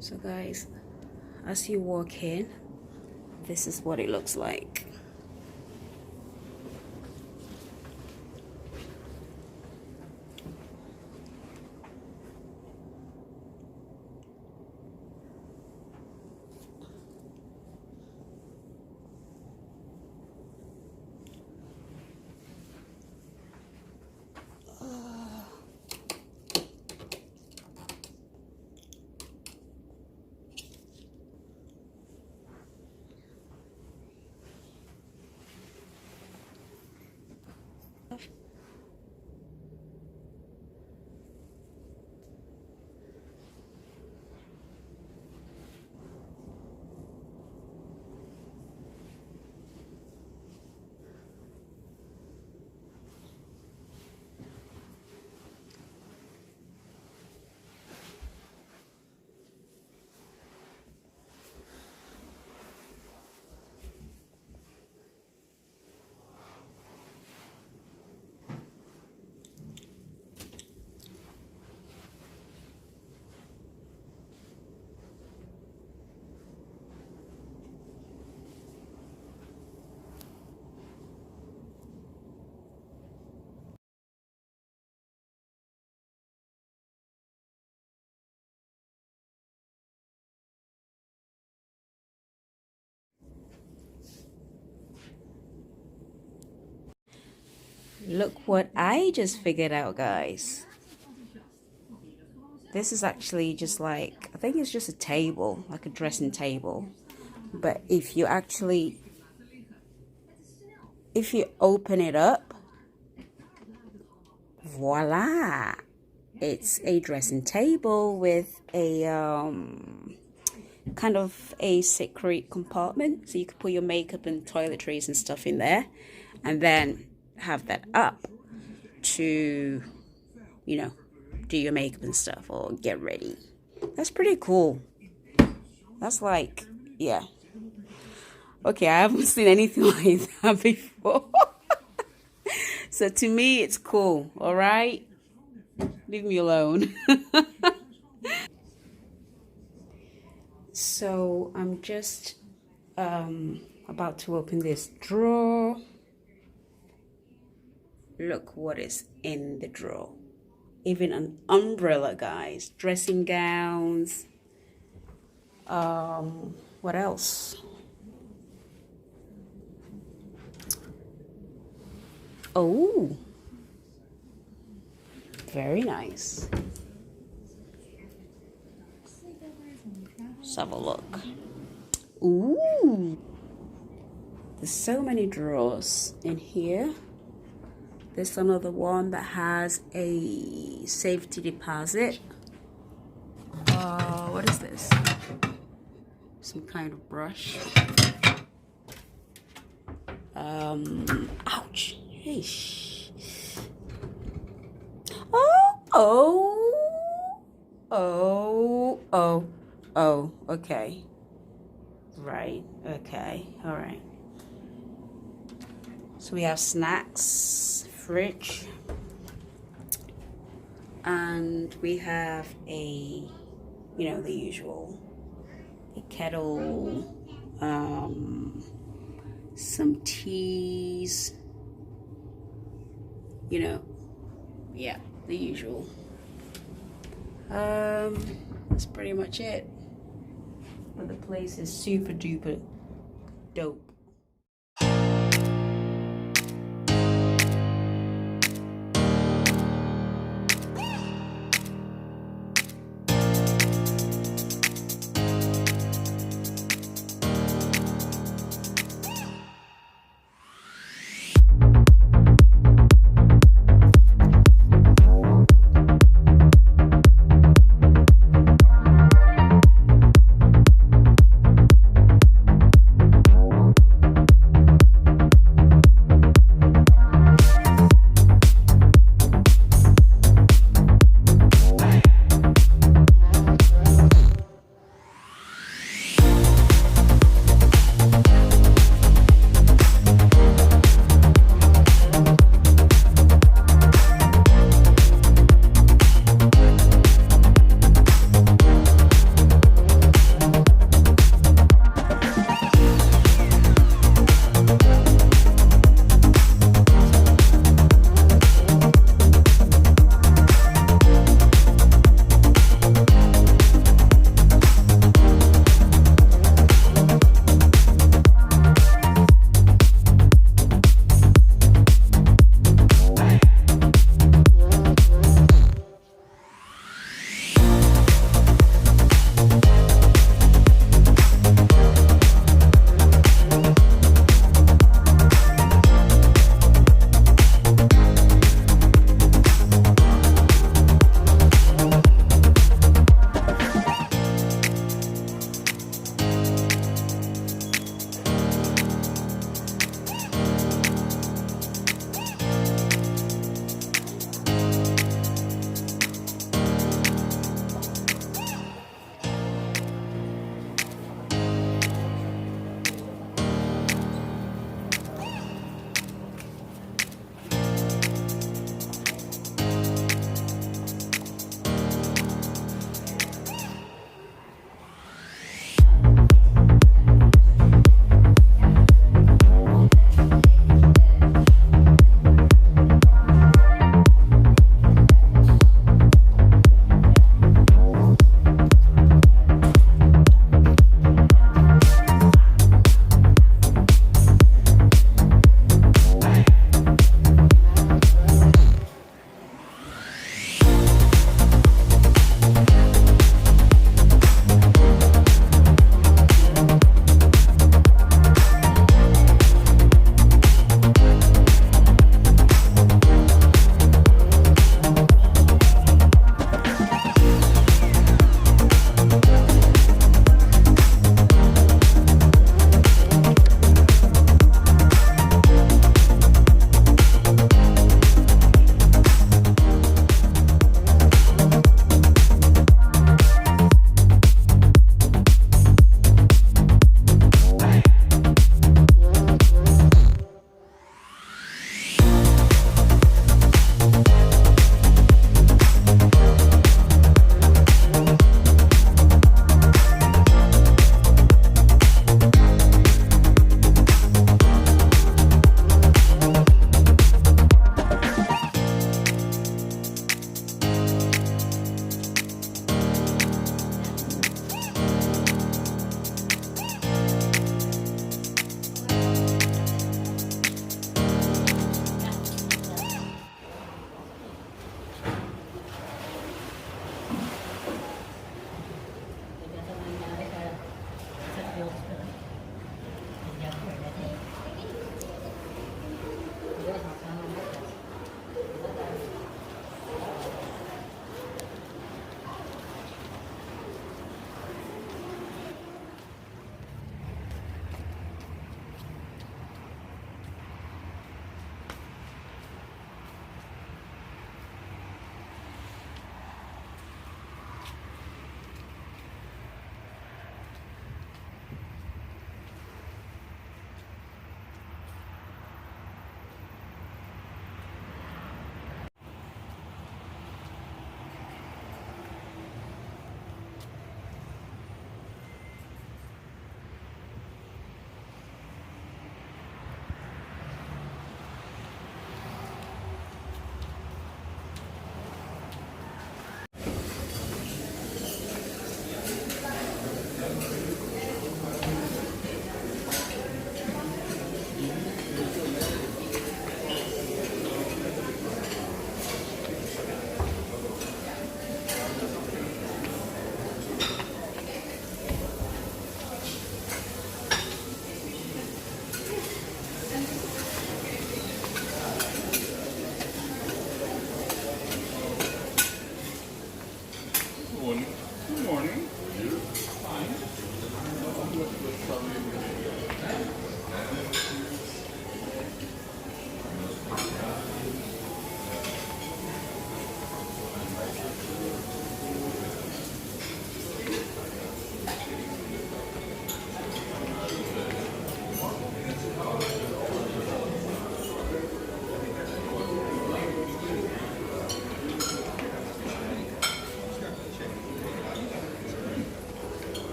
So guys, as you walk in, this is what it looks like. Look what I just figured out, guys. This is actually just like, I think it's just a table, like a dressing table. But if you open it up, voila, it's a dressing table with a kind of a secret compartment, so you could put your makeup and toiletries and stuff in there, and then have that up to, you know, do your makeup and stuff or get ready. That's pretty cool. That's like, yeah. Okay, I haven't seen anything like that before. So to me, it's cool. All right, leave me alone. So I'm just about to open this drawer. Look what is in the drawer. Even an umbrella, guys. Dressing gowns. What else? Oh, very nice. Let's have a look. Ooh, there's so many drawers in here. There's another one that has a safety deposit. What is this? Some kind of brush. Ouch. Yeesh. Oh, okay. Right, okay, all right. So we have snacks, fridge, and we have a, you know, the usual, a kettle, some teas, you know, yeah, the usual. That's pretty much it. But the place is super duper dope.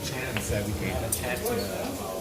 chance that we can have a chat to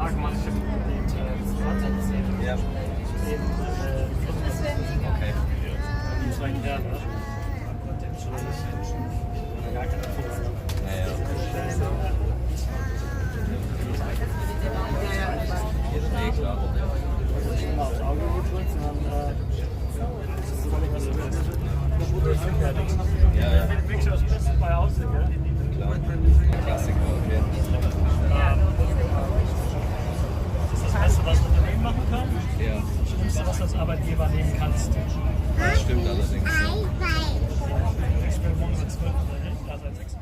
Tag mache ich den Ja. Okay. die 2 Grad, ne? Gar keine Erfahrung. Naja. Nee, klar. Mal aufs Auge gedrückt und dann was du willst. Das Foto ist fertig. Ja, ja. Wirklich das Beste bei aussehen, gell? Klar. Klassiker, okay. Das ist das Beste, was ein Unternehmen machen kann. Ja, Das Schlimmste, was du als Arbeitgeber nehmen kannst. das stimmt allerdings. Ich bin morgen seit 12 Uhr, da seit 6 Uhr.